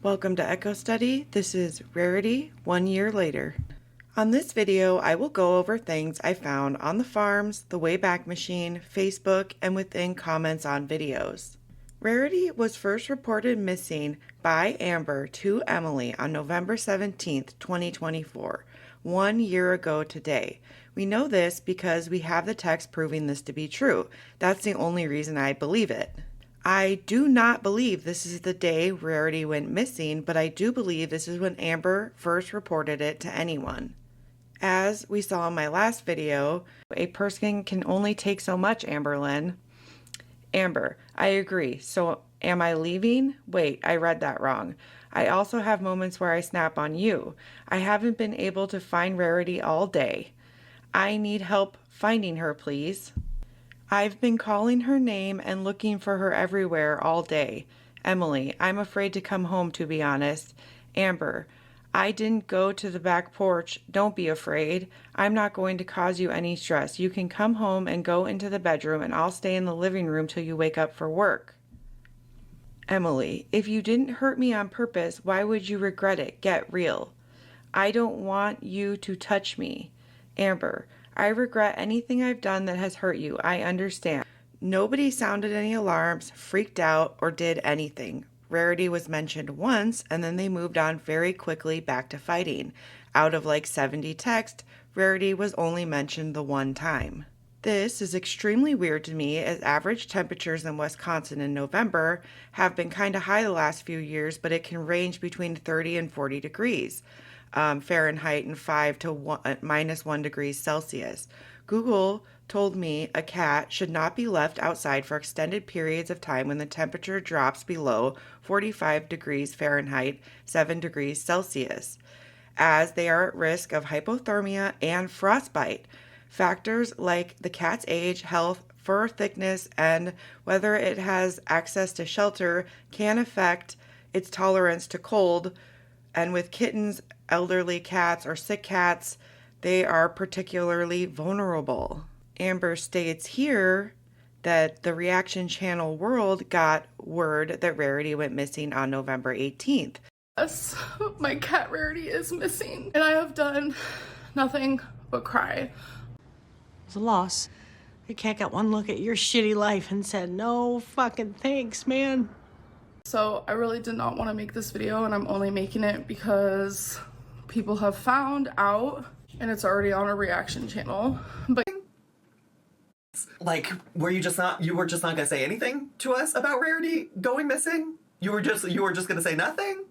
Welcome to Echo Study. This is Rarity, 1 year later. On this video, I will go over things I found on the farms, the Wayback Machine, Facebook, and within comments on videos. Rarity was first reported missing by Amber to Emily on November 17th, 2024, 1 year ago today. We know this because we have the text proving this to be true. That's the only reason I believe it. I do not believe this is the day Rarity went missing, but I do believe this is when Amber first reported it to anyone. As we saw in my last video, a person can only take so much, Amberlyn. Amber, I agree. So am I leaving? Wait, I read that wrong. I also have moments where I snap on you. I haven't been able to find Rarity all day. I need help finding her, please. I've been calling her name and looking for her everywhere all day. Emily, I'm afraid to come home, to be honest. Amber, I didn't go to the back porch. Don't be afraid. I'm not going to cause you any stress. You can come home and go into the bedroom, and I'll stay in the living room till you wake up for work. Emily, if you didn't hurt me on purpose, why would you regret it? Get real. I don't want you to touch me. Amber, I regret anything I've done that has hurt you. I understand. Nobody sounded any alarms, freaked out, or did anything. Rarity was mentioned once, and then they moved on very quickly back to fighting. Out of like 70 texts, Rarity was only mentioned the one time. This is extremely weird to me, as average temperatures in Wisconsin in November have been kind of high the last few years, but it can range between 30 and 40 degrees. Fahrenheit and 5 to -1 degrees Celsius. Google told me a cat should not be left outside for extended periods of time when the temperature drops below 45 degrees Fahrenheit, 7 degrees Celsius, as they are at risk of hypothermia and frostbite. Factors like the cat's age, health, fur thickness, and whether it has access to shelter can affect its tolerance to cold. And with kittens, elderly cats, or sick cats, they are particularly vulnerable. Amber states here that the reaction channel world got word that Rarity went missing on November 18th. Yes, my cat Rarity is missing, and I have done nothing but cry. It's a loss. I can't get one look at your shitty life and said, no fucking thanks, man. So I really did not want to make this video, and I'm only making it because people have found out and it's already on a reaction channel. But like, you were just not gonna say anything to us about Rarity going missing? You were just gonna say nothing?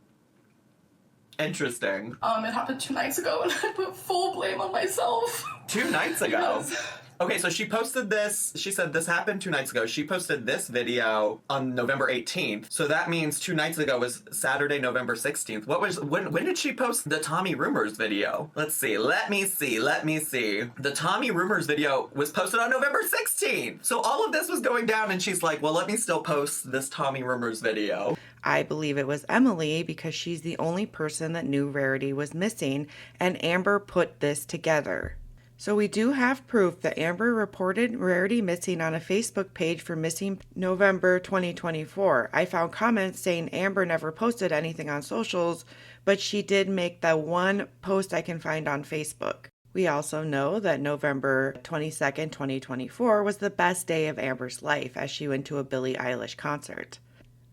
Interesting. It happened 2 nights ago, and I put full blame on myself. 2 nights ago? Yes. Okay, so she posted this. She said this happened 2 nights ago. She posted this video on November 18th. So that means 2 nights ago was Saturday, November 16th. When did she post the Tommy Rumors video? Let's see. Let me see. The Tommy Rumors video was posted on November 16th. So all of this was going down, and she's like, well, let me still post this Tommy Rumors video. I believe it was Emily because she's the only person that knew Rarity was missing, and Amber put this together. So we do have proof that Amber reported Rarity missing on a Facebook page for missing November 2024. I found comments saying Amber never posted anything on socials, but she did make the one post I can find on Facebook. We also know that November 22nd, 2024 was the best day of Amber's life as she went to a Billie Eilish concert.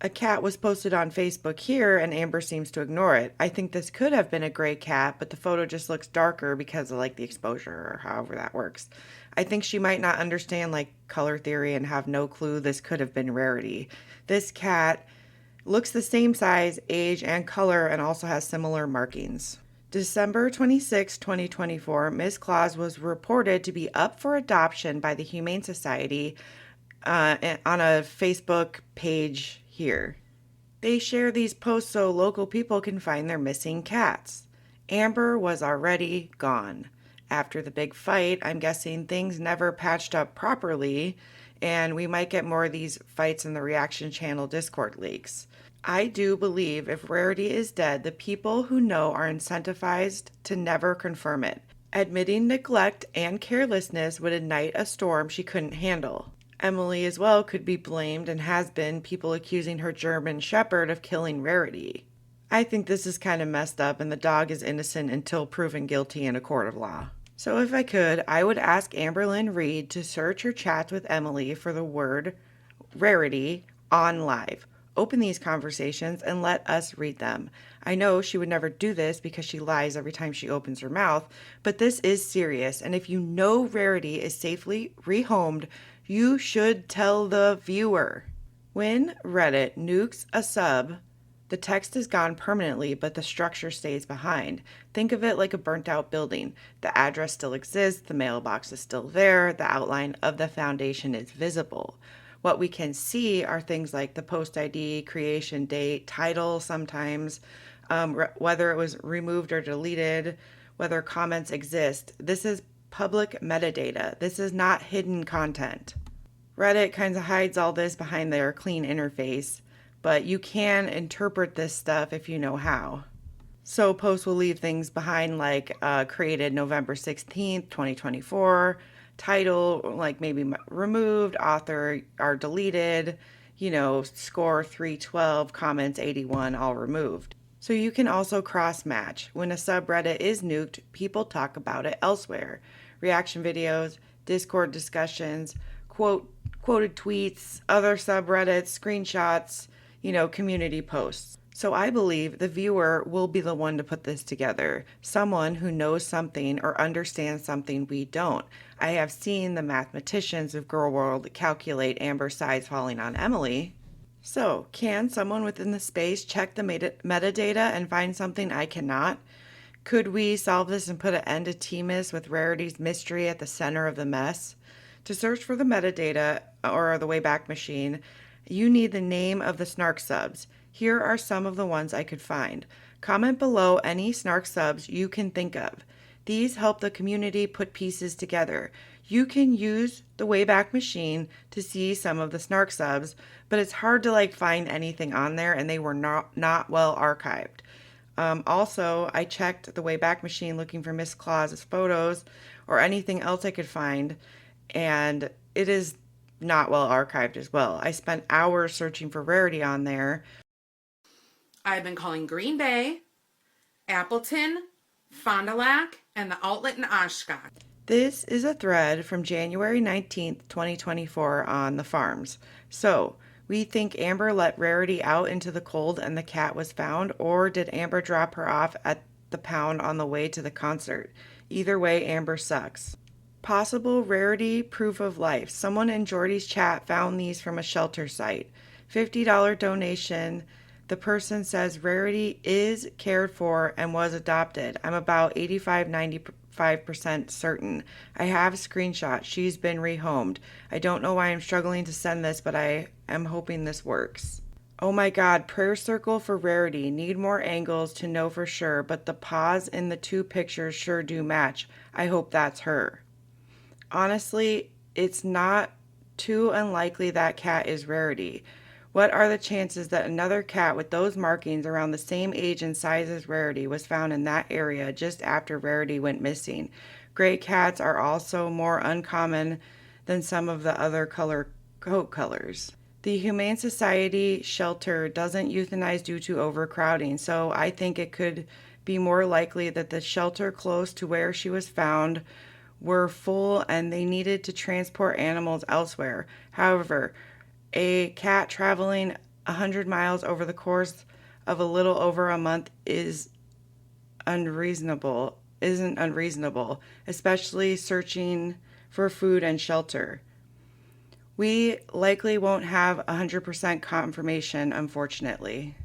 A cat was posted on Facebook here, and Amber seems to ignore it. I think this could have been a gray cat, but the photo just looks darker because of like the exposure or however that works. I think she might not understand like color theory and have no clue this could have been Rarity. This cat looks the same size, age, and color, and also has similar markings. December 26, 2024, Miss Claus was reported to be up for adoption by the Humane Society on a Facebook page here. They share these posts so local people can find their missing cats. Amber was already gone. After the big fight, I'm guessing things never patched up properly, and we might get more of these fights in the reaction channel Discord leaks. I do believe if Rarity is dead, the people who know are incentivized to never confirm it. Admitting neglect and carelessness would ignite a storm she couldn't handle. Emily as well could be blamed and has been, people accusing her German Shepherd of killing Rarity. I think this is kind of messed up, and the dog is innocent until proven guilty in a court of law. So if I could, I would ask Amberlynn Reed to search her chats with Emily for the word Rarity on live. Open these conversations and let us read them. I know she would never do this because she lies every time she opens her mouth, but this is serious, and if you know Rarity is safely rehomed, you should tell the viewer. When Reddit nukes a sub, the text is gone permanently, but the structure stays behind. Think of it like a burnt out building. The address still exists, the mailbox is still there, the outline of the foundation is visible. What we can see are things like the post ID, creation date, title sometimes, whether it was removed or deleted, whether comments exist. This is public metadata. This is not hidden content. Reddit kind of hides all this behind their clean interface, but you can interpret this stuff if you know how. So posts will leave things behind like created November 16th, 2024, title like maybe removed, author are deleted, score 312, comments 81, all removed. So you can also cross-match. When a subreddit is nuked, people talk about it elsewhere. Reaction videos, Discord discussions, quoted tweets, other subreddits, screenshots, community posts. So I believe the viewer will be the one to put this together. Someone who knows something or understands something we don't. I have seen the mathematicians of Girl World calculate Amber's size falling on Emily. So, can someone within the space check the metadata and find something I cannot? Could we solve this and put an end to Temis with Rarity's mystery at the center of the mess? To search for the metadata or the Wayback Machine, you need the name of the snark subs. Here are some of the ones I could find. Comment below any snark subs you can think of. These help the community put pieces together. You can use the Wayback Machine to see some of the snark subs, but it's hard to find anything on there, and they were not well archived. Also, I checked the Wayback Machine looking for Miss Claus's photos or anything else I could find, and it is not well archived as well. I spent hours searching for Rarity on there. I've been calling Green Bay, Appleton, Fond du Lac, and the outlet in Oshkosh. This is a thread from January 19th, 2024 on the farms. So, we think Amber let Rarity out into the cold and the cat was found, or did Amber drop her off at the pound on the way to the concert? Either way, Amber sucks. Possible Rarity proof of life. Someone in Jordy's chat found these from a shelter site. $50 donation. The person says Rarity is cared for and was adopted. I'm about 85-95% certain. I have a screenshot. She's been rehomed. I don't know why I'm struggling to send this, but I am hoping this works. Oh my god, prayer circle for Rarity. Need more angles to know for sure, but the paws in the two pictures sure do match. I hope that's her. Honestly, it's not too unlikely that cat is Rarity. What are the chances that another cat with those markings around the same age and size as Rarity was found in that area just after Rarity went missing? Gray cats are also more uncommon than some of the other coat colors. The Humane Society shelter doesn't euthanize due to overcrowding, so I think it could be more likely that the shelter close to where she was found were full and they needed to transport animals elsewhere. However, a cat traveling 100 miles over the course of a little over a month isn't unreasonable, especially searching for food and shelter. We likely won't have 100% confirmation, unfortunately.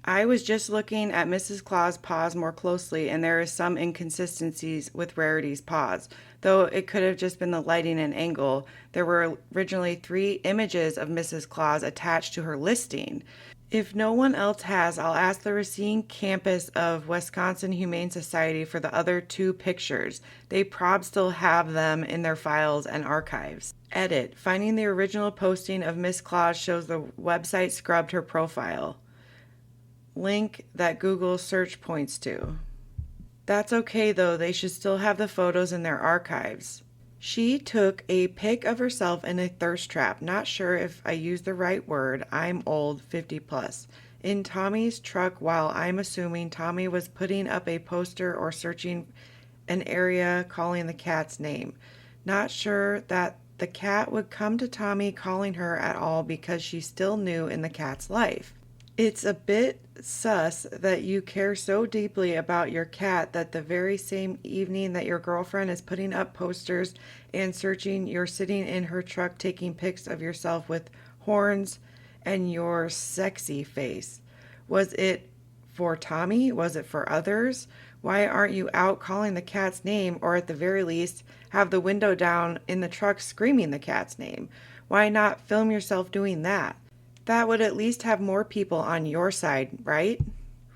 I was just looking at Mrs. Claus' paws more closely, and there is some inconsistencies with Rarity's paws. Though it could have just been the lighting and angle, there were originally 3 images of Mrs. Claus attached to her listing. If no one else has, I'll ask the Racine campus of Wisconsin Humane Society for the other 2 pictures. They prob still have them in their files and archives. Edit. Finding the original posting of Miss Claus shows the website scrubbed her profile. Link that Google search points to. That's okay though, they should still have the photos in their archives. She took a pic of herself in a thirst trap. Not sure if I used the right word. I'm old, 50 plus. in Tommy's truck while I'm assuming Tommy was putting up a poster or searching an area calling the cat's name. Not sure that the cat would come to Tommy calling her at all because she's still new in the cat's life. It's a bit sus that you care so deeply about your cat that the very same evening that your girlfriend is putting up posters and searching, you're sitting in her truck taking pics of yourself with horns and your sexy face. Was it for Tommy? Was it for others? Why aren't you out calling the cat's name, or at the very least have the window down in the truck screaming the cat's name? Why not film yourself doing that? That would at least have more people on your side, right?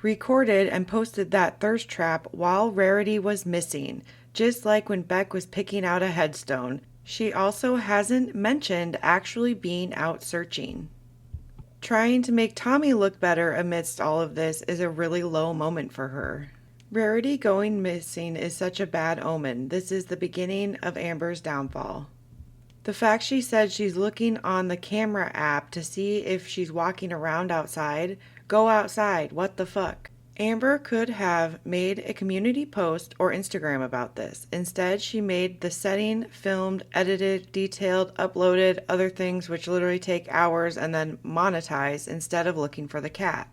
Recorded and posted that thirst trap while Rarity was missing, just like when Beck was picking out a headstone. She also hasn't mentioned actually being out searching. Trying to make Tommy look better amidst all of this is a really low moment for her. Rarity going missing is such a bad omen. This is the beginning of Amber's downfall. The fact she said she's looking on the camera app to see if she's walking around outside. Go outside, what the fuck? Amber could have made a community post or Instagram about this. Instead, she made the setting, filmed, edited, detailed, uploaded, other things which literally take hours and then monetize instead of looking for the cat.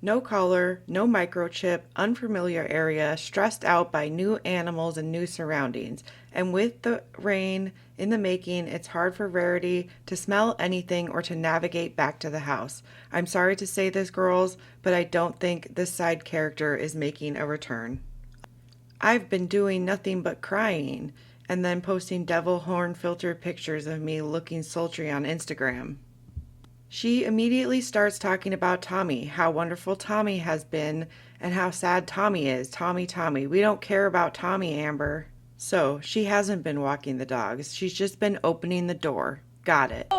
No collar, no microchip, unfamiliar area, stressed out by new animals and new surroundings. And with the rain in the making, it's hard for Rarity to smell anything or to navigate back to the house. I'm sorry to say this, girls, but I don't think this side character is making a return. I've been doing nothing but crying, and then posting devil horn filtered pictures of me looking sultry on Instagram. She immediately starts talking about Tommy, how wonderful Tommy has been, and how sad Tommy is. Tommy. We don't care about Tommy, Amber. So, she hasn't been walking the dogs. She's just been opening the door. Got it.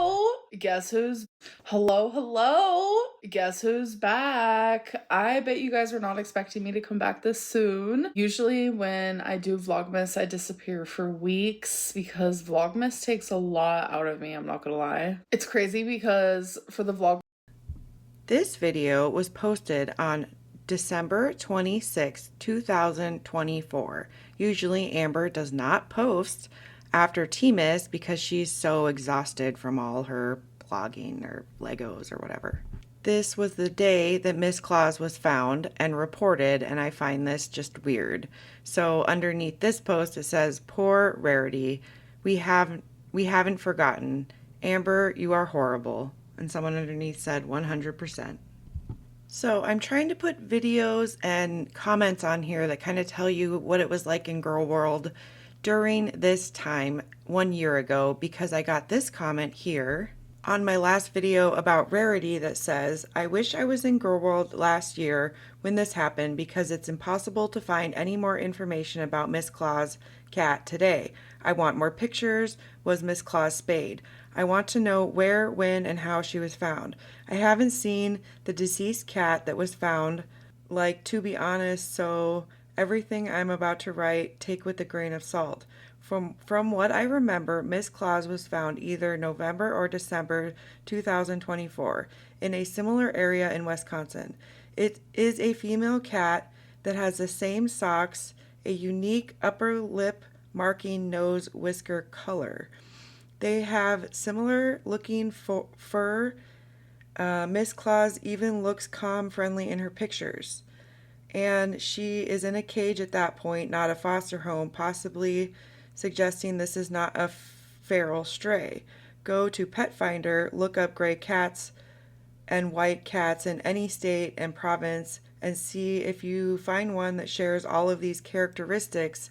Guess who's hello, guess who's back? I bet you guys were not expecting me to come back this soon. Usually when I do Vlogmas, I disappear for weeks because Vlogmas takes a lot out of me, I'm not gonna lie. It's crazy because for the vlog, this video was posted on December 26, 2024. Usually Amber does not post after T-Miss because she's so exhausted from all her blogging or Legos or whatever. This was the day that Miss Claus was found and reported, and I find this just weird. So underneath this post it says, "Poor Rarity, we haven't forgotten. Amber, you are horrible." And someone underneath said 100%. So I'm trying to put videos and comments on here that kind of tell you what it was like in Girl World during this time 1 year ago, because I got this comment here on my last video about Rarity that says, "I wish I was in Girl World last year when this happened because it's impossible to find any more information about Miss Claus' cat today. I want more pictures. Was Miss Claus spayed? I want to know where, when, and how she was found. I haven't seen the deceased cat that was found, like, to be honest, so everything I'm about to write, take with a grain of salt. From what I remember, Miss Claus was found either November or December 2024 in a similar area in Wisconsin. It is a female cat that has the same socks, a unique upper lip marking nose whisker color. They have similar looking fur. Miss Claus even looks calm, friendly in her pictures. And she is in a cage at that point, not a foster home, possibly suggesting this is not a feral stray. Go to Pet Finder, look up gray cats and white cats in any state and province, and see if you find one that shares all of these characteristics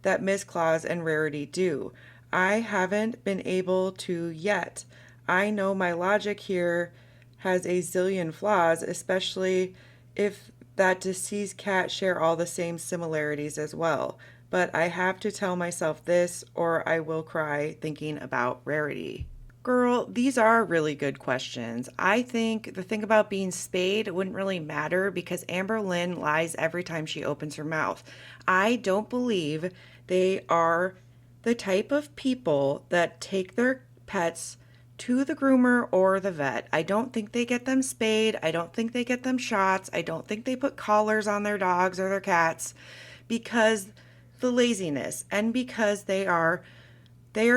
that Miss Claus and Rarity do. I haven't been able to yet. I know my logic here has a zillion flaws, especially if that deceased cat share all the same similarities as well. But I have to tell myself this or I will cry thinking about Rarity." Girl, these are really good questions. I think the thing about being spayed wouldn't really matter because Amber Lynn lies every time she opens her mouth. I don't believe they are the type of people that take their pets to the groomer or the vet. I don't think they get them spayed. I don't think they get them shots. I don't think they put collars on their dogs or their cats because the laziness and because they are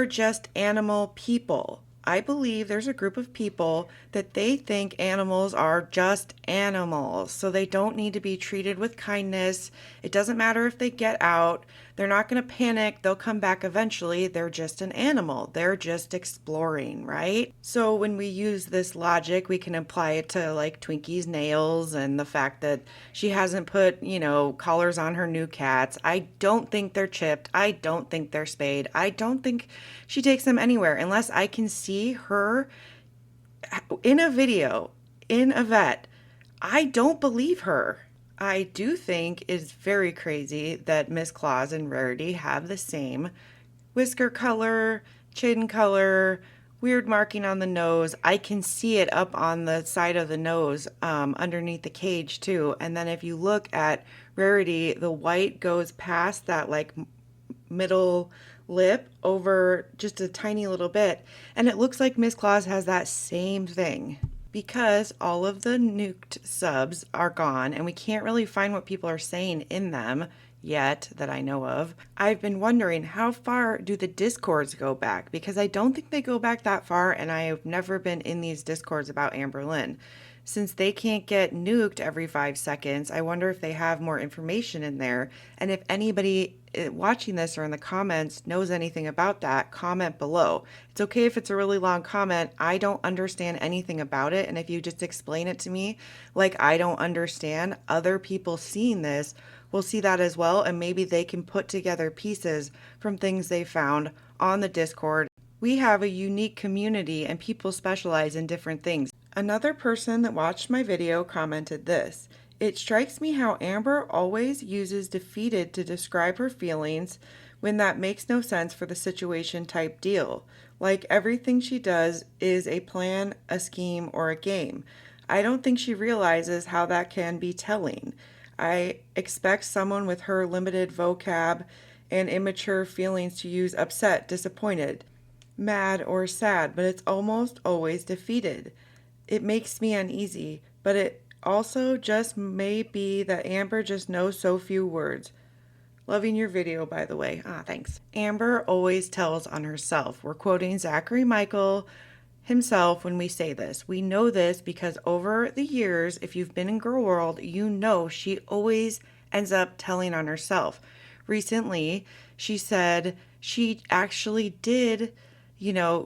just animal people. I believe there's a group of people that they think animals are just animals, so they don't need to be treated with kindness. It doesn't matter if they get out. They're not going to panic. They'll come back eventually. They're just an animal. They're just exploring, right? So when we use this logic, we can apply it to like Twinkie's nails and the fact that she hasn't put, collars on her new cats. I don't think they're chipped. I don't think they're spayed. I don't think she takes them anywhere unless I can see her in a video, in a vet. I don't believe her. I do think it's very crazy that Miss Claus and Rarity have the same whisker color, chin color, weird marking on the nose. I can see it up on the side of the nose, underneath the cage too. And then if you look at Rarity, the white goes past that like middle lip over just a tiny little bit. And it looks like Miss Claus has that same thing. Because all of the nuked subs are gone and we can't really find what people are saying in them yet that I know of, I've been wondering how far do the discords go back? Because I don't think they go back that far, and I have never been in these discords about Amber Lynn. Since they can't get nuked every 5 seconds, I wonder if they have more information in there. And if anybody watching this or in the comments knows anything about that, comment below. It's okay if it's a really long comment. I don't understand anything about it. And if you just explain it to me like I don't understand, other people seeing this will see that as well. And maybe they can put together pieces from things they found on the Discord. We have a unique community and people specialize in different things. Another person that watched my video commented this: "It strikes me how Amber always uses defeated to describe her feelings when that makes no sense for the situation type deal. Like everything she does is a plan, a scheme, or a game. I don't think she realizes how that can be telling. I expect someone with her limited vocab and immature feelings to use upset, disappointed, mad, or sad, but it's almost always defeated. It makes me uneasy, but it also just may be that Amber just knows so few words. Loving your video, by the way." Thanks. Amber always tells on herself. We're quoting Zachary Michael himself when we say this. We know this because over the years, if you've been in Girl World, you know she always ends up telling on herself. Recently, she said she actually did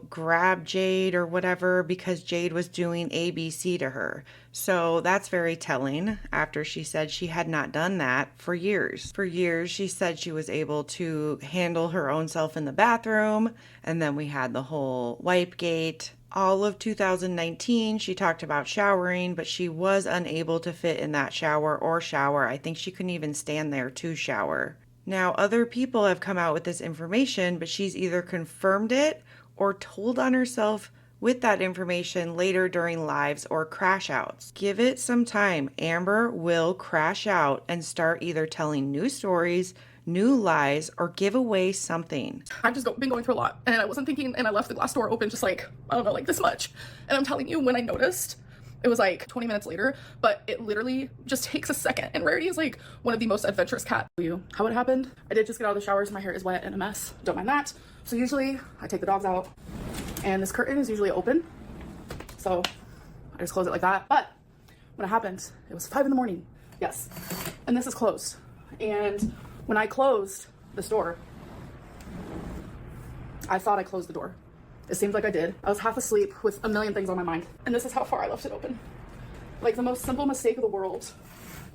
grab Jade or whatever because Jade was doing ABC to her. So that's very telling after she said she had not done that for years. For years, she said she was able to handle her own self in the bathroom. And then we had the whole wipe gate. All of 2019, she talked about showering, but she was unable to fit in that shower or shower. I think she couldn't even stand there to shower. Now, other people have come out with this information, but she's either confirmed it or told on herself with that information later during lives or crash outs. Give it some time. Amber will crash out and start either telling new stories, new lies, or give away something. I've just been going through a lot, and I wasn't thinking, and I left the glass door open just like, I don't know, like this much. And I'm telling you, when I noticed, it was like 20 minutes later, but it literally just takes a second. And Rarity is like one of the most adventurous cats. How it happened? I did just get out of the showers. My hair is wet and a mess. Don't mind that. So usually I take the dogs out and this curtain is usually open. So I just close it like that. But when it happened, it was 5 a.m. Yes. And this is closed. And when I closed this door, I thought I closed the door. It seems like I did. I was half asleep with a million things on my mind. And this is how far I left it open. Like the most simple mistake of the world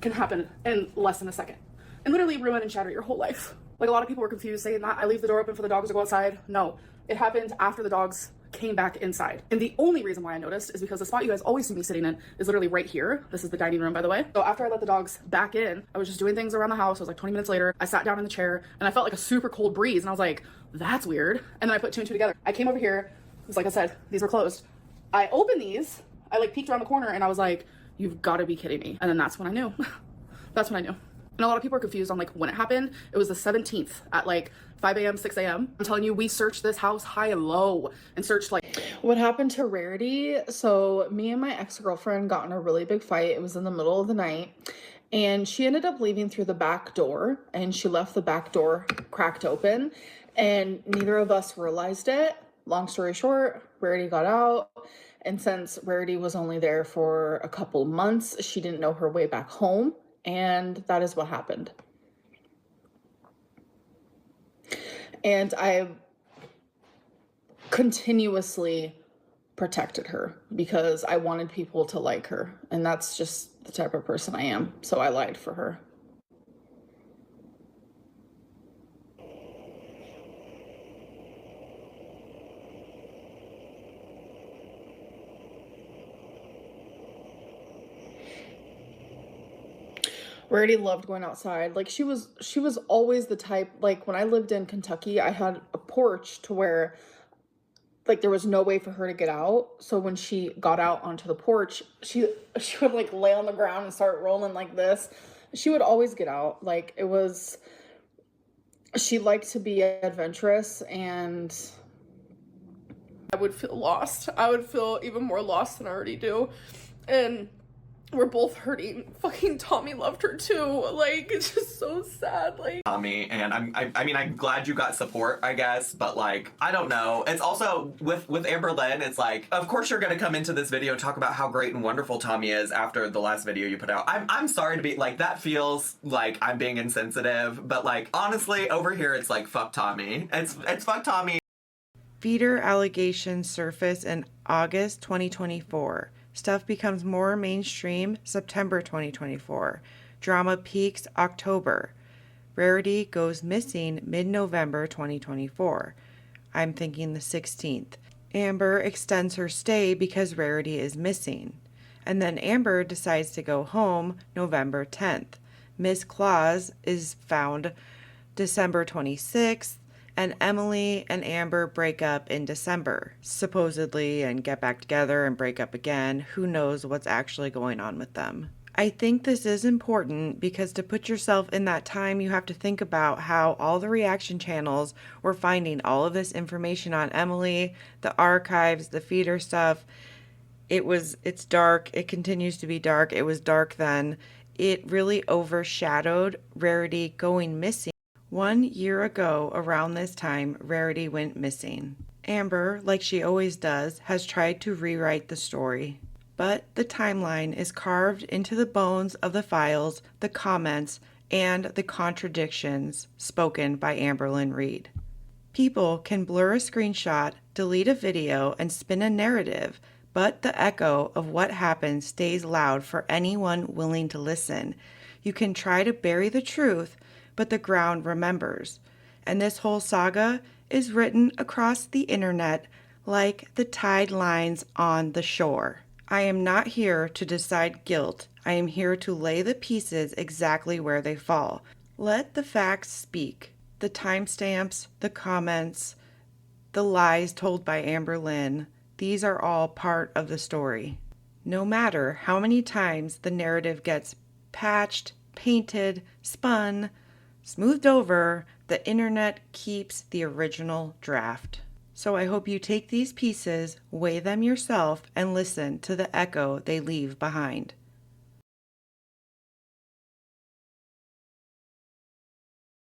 can happen in less than a second and literally ruin and shatter your whole life. Like a lot of people were confused saying that I leave the door open for the dogs to go outside. No, it happened after the dogs came back inside. And the only reason why I noticed is because the spot you guys always see me sitting in is literally right here. This is the dining room, by the way. So after I let the dogs back in, I was just doing things around the house. It was like 20 minutes later. I sat down in the chair and I felt like a super cold breeze. And I was like, that's weird. And then I put 2 and 2 together. I came over here. It was like I said, these were closed. I opened these. I like peeked around the corner and I was like, you've got to be kidding me. And then that's when I knew. That's when I knew. And a lot of people are confused on like when it happened. It was the 17th at like 5 a.m., 6 a.m. I'm telling you, we searched this house high and low and searched like... What happened to Rarity? So me and my ex-girlfriend got in a really big fight. It was in the middle of the night. And she ended up leaving through the back door, and she left the back door cracked open, and neither of us realized it. Long story short, Rarity got out. And since Rarity was only there for a couple months, she didn't know her way back home. And that is what happened. And I continuously protected her because I wanted people to like her. And that's just the type of person I am. So I lied for her. Rarity loved going outside. Like she was always the type, like when I lived in Kentucky, I had a porch to where like there was no way for her to get out. So when she got out onto the porch, she would like lay on the ground and start rolling like this. She would always get out. Like it was, she liked to be adventurous, and I would feel lost. I would feel even more lost than I already do. And we're both hurting. Fucking Tommy loved her too. Like, it's just so sad. Like, Tommy, and I mean, I'm glad you got support, I guess, but like, I don't know. It's also with Amber Lynn, it's like, of course you're gonna come into this video and talk about how great and wonderful Tommy is after the last video you put out. I'm sorry to be like, that feels like I'm being insensitive, but like, honestly, over here it's like, fuck Tommy. It's fuck Tommy. Feeder allegations surface in August 2024. Stuff becomes more mainstream September 2024. Drama peaks October. Rarity goes missing mid-November 2024. I'm thinking the 16th. Amber extends her stay because Rarity is missing. And then Amber decides to go home November 10th. Miss Claus is found December 26th. And Emily and Amber break up in December, supposedly, and get back together and break up again. Who knows what's actually going on with them? I think this is important because to put yourself in that time, you have to think about how all the reaction channels were finding all of this information on Emily, the archives, the feeder stuff. It's dark. It continues to be dark. It was dark then. It really overshadowed Rarity going missing. 1 year ago, around this time, Rarity went missing. Amber, like she always does, has tried to rewrite the story. But the timeline is carved into the bones of the files, the comments, and the contradictions spoken by Amberlyn Reed. People can blur a screenshot, delete a video, and spin a narrative, but the echo of what happened stays loud for anyone willing to listen. You can try to bury the truth, but the ground remembers. And this whole saga is written across the internet like the tide lines on the shore. I am not here to decide guilt. I am here to lay the pieces exactly where they fall. Let the facts speak. The timestamps, the comments, the lies told by Amber Lynn, these are all part of the story. No matter how many times the narrative gets patched, painted, spun, smoothed over, the internet keeps the original draft. So I hope you take these pieces, weigh them yourself, and listen to the echo they leave behind.